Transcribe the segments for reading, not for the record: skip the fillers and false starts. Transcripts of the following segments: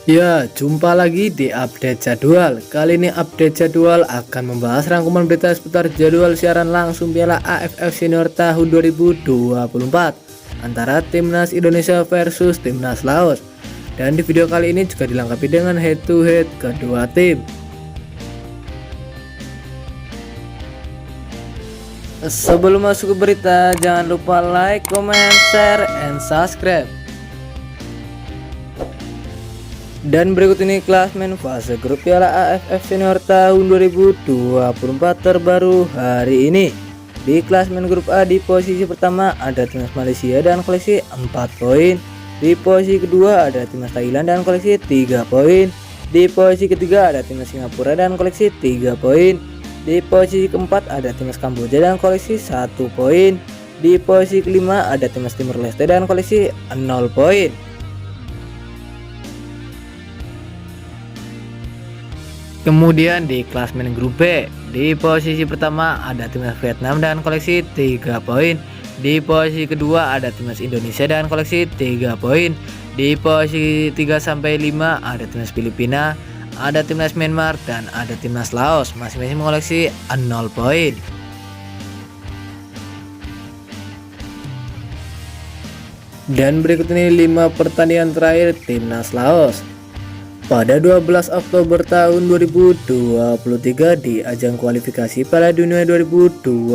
Ya, jumpa lagi di update jadwal. Kali ini update jadwal akan membahas rangkuman berita seputar jadwal siaran langsung Piala AFF Senior tahun 2024 antara Timnas Indonesia versus Timnas Laos. Dan di video kali ini juga dilengkapi dengan head to head kedua tim. Sebelum masuk ke berita, jangan lupa like, comment, share, and subscribe. Dan berikut ini klasmen fase grup Piala AFF Senior tahun 2024 terbaru hari ini. Di klasmen grup A di posisi pertama ada Timnas Malaysia dan koleksi 4 poin. Di posisi kedua ada Timnas Thailand dan koleksi 3 poin. Di posisi ketiga ada Timnas Singapura dan koleksi 3 poin. Di posisi keempat ada Timnas Kamboja dan koleksi 1 poin. Di posisi kelima ada Timnas Timor Leste dan koleksi 0 poin. Kemudian di klasmen grup B, di posisi pertama ada Timnas Vietnam dan koleksi 3 poin. Di posisi kedua ada Timnas Indonesia dan koleksi 3 poin. Di posisi 3 sampai 5 ada Timnas Filipina, ada Timnas Myanmar dan ada Timnas Laos, masing-masing mengoleksi 0 poin. Dan berikut ini 5 pertandingan terakhir Timnas Laos. Pada 12 Oktober tahun 2023 di ajang kualifikasi Piala Dunia 2026,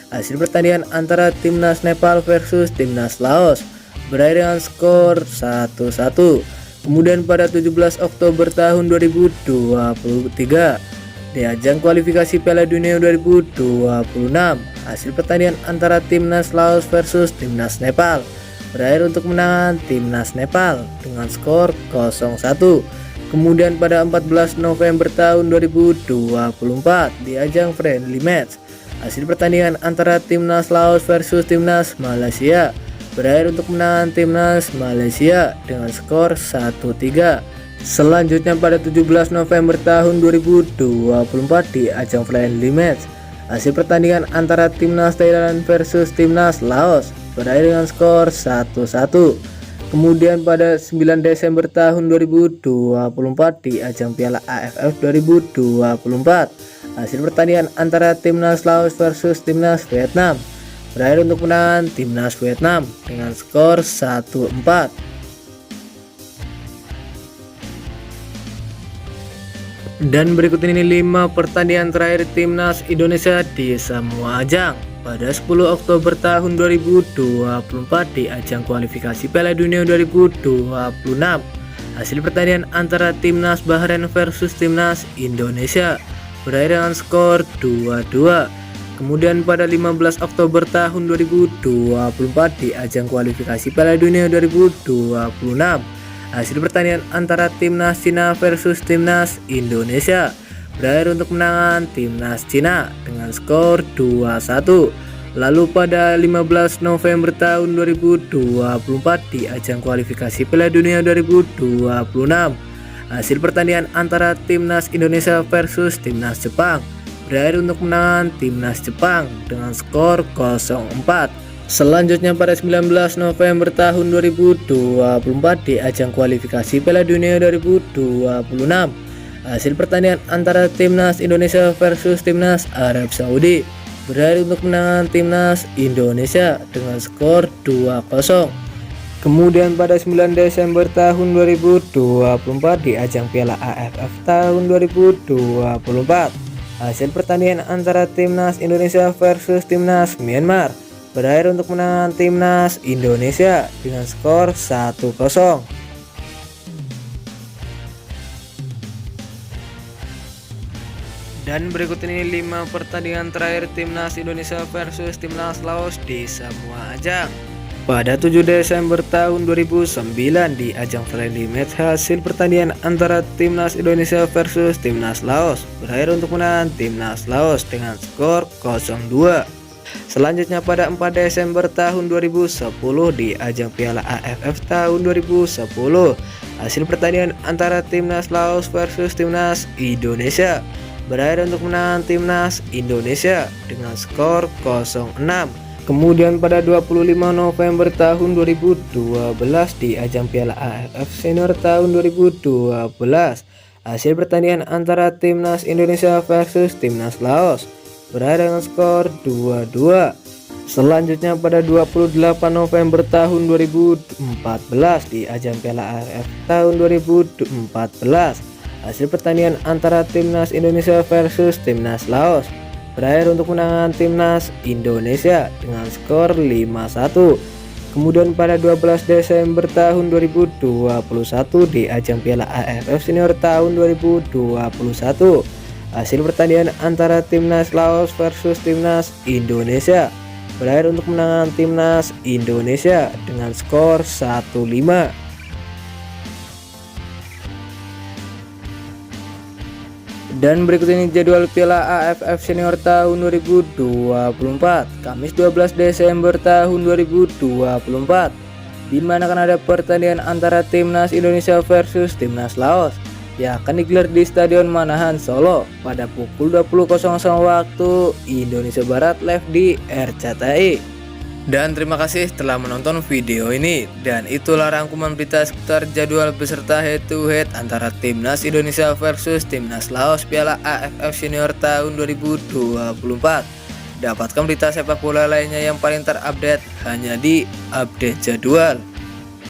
hasil pertandingan antara Timnas Nepal versus Timnas Laos berakhir dengan skor 1-1. Kemudian pada 17 Oktober tahun 2023 di ajang kualifikasi Piala Dunia 2026, hasil pertandingan antara Timnas Laos versus Timnas Nepal berakhir untuk menang Timnas Nepal dengan skor 0-1. Kemudian pada 14 November tahun 2024 di ajang friendly match, hasil pertandingan antara Timnas Laos versus Timnas Malaysia berakhir untuk menang Timnas Malaysia dengan skor 1-3. Selanjutnya pada 17 November tahun 2024 di ajang friendly match, hasil pertandingan antara Timnas Thailand versus Timnas Laos berakhir dengan skor 1-1. Kemudian pada 9 Desember tahun 2024 di ajang Piala AFF 2024, hasil pertandingan antara Timnas Laos versus Timnas Vietnam berakhir untuk menang Timnas Vietnam dengan skor 1-4. Dan berikut ini 5 pertandingan terakhir Timnas Indonesia di semua ajang. Pada 10 Oktober tahun 2024 di ajang kualifikasi Piala Dunia 2026, hasil pertandingan antara Timnas Bahrain versus Timnas Indonesia berakhir dengan skor 2-2. Kemudian pada 15 Oktober tahun 2024 di ajang kualifikasi Piala Dunia 2026, hasil pertandingan antara Timnas Cina versus Timnas Indonesia berakhir untuk menangan Timnas Cina dengan skor 2-1. Lalu pada 15 November tahun 2024 di ajang kualifikasi Piala Dunia 2026, hasil pertandingan antara Timnas Indonesia versus Timnas Jepang berakhir untuk menangan Timnas Jepang dengan skor 0-4. Selanjutnya pada 19 November tahun 2024 di ajang kualifikasi Piala Dunia 2026, hasil pertandingan antara Timnas Indonesia versus Timnas Arab Saudi berakhir untuk menang Timnas Indonesia dengan skor 2-0. Kemudian pada 9 Desember tahun 2024 di ajang Piala AFF tahun 2024, hasil pertandingan antara Timnas Indonesia versus Timnas Myanmar berakhir untuk menang Timnas Indonesia dengan skor 1-0. Dan berikut ini 5 pertandingan terakhir Timnas Indonesia versus Timnas Laos di semua ajang. Pada 7 Desember tahun 2009 di ajang friendly match, hasil pertandingan antara Timnas Indonesia versus Timnas Laos berakhir untuk menang Timnas Laos dengan skor 0-2. Selanjutnya pada 4 Desember tahun 2010 di ajang Piala AFF tahun 2010, hasil pertandingan antara Timnas Laos versus Timnas Indonesia berakhir untuk menang Timnas Indonesia dengan skor 0-6. Kemudian pada 25 November tahun 2012 di ajang Piala AFF Senior tahun 2012, hasil pertandingan antara Timnas Indonesia versus Timnas Laos berakhir dengan skor 2-2. Selanjutnya pada 28 November tahun 2014 di ajang Piala AFF tahun 2014, hasil pertandingan antara Timnas Indonesia versus Timnas Laos berakhir untuk kemenangan Timnas Indonesia dengan skor 5-1. Kemudian pada 12 Desember tahun 2021 di ajang Piala AFF Senior tahun 2021, hasil pertandingan antara Timnas Laos versus Timnas Indonesia berakhir untuk kemenangan Timnas Indonesia dengan skor 1-5. Dan berikut ini jadwal Piala AFF Senior tahun 2024, Kamis 12 Desember tahun 2024, di mana akan ada pertandingan antara Timnas Indonesia versus Timnas Laos yang akan digelar di Stadion Manahan Solo pada pukul 20.00 waktu Indonesia Barat live di RCTI. Dan terima kasih telah menonton video ini, dan itulah rangkuman berita seputar jadwal beserta head to head antara Timnas Indonesia versus Timnas Laos Piala AFF Senior tahun 2024. Dapatkan berita sepak bola lainnya yang paling terupdate hanya di Update Jadwal.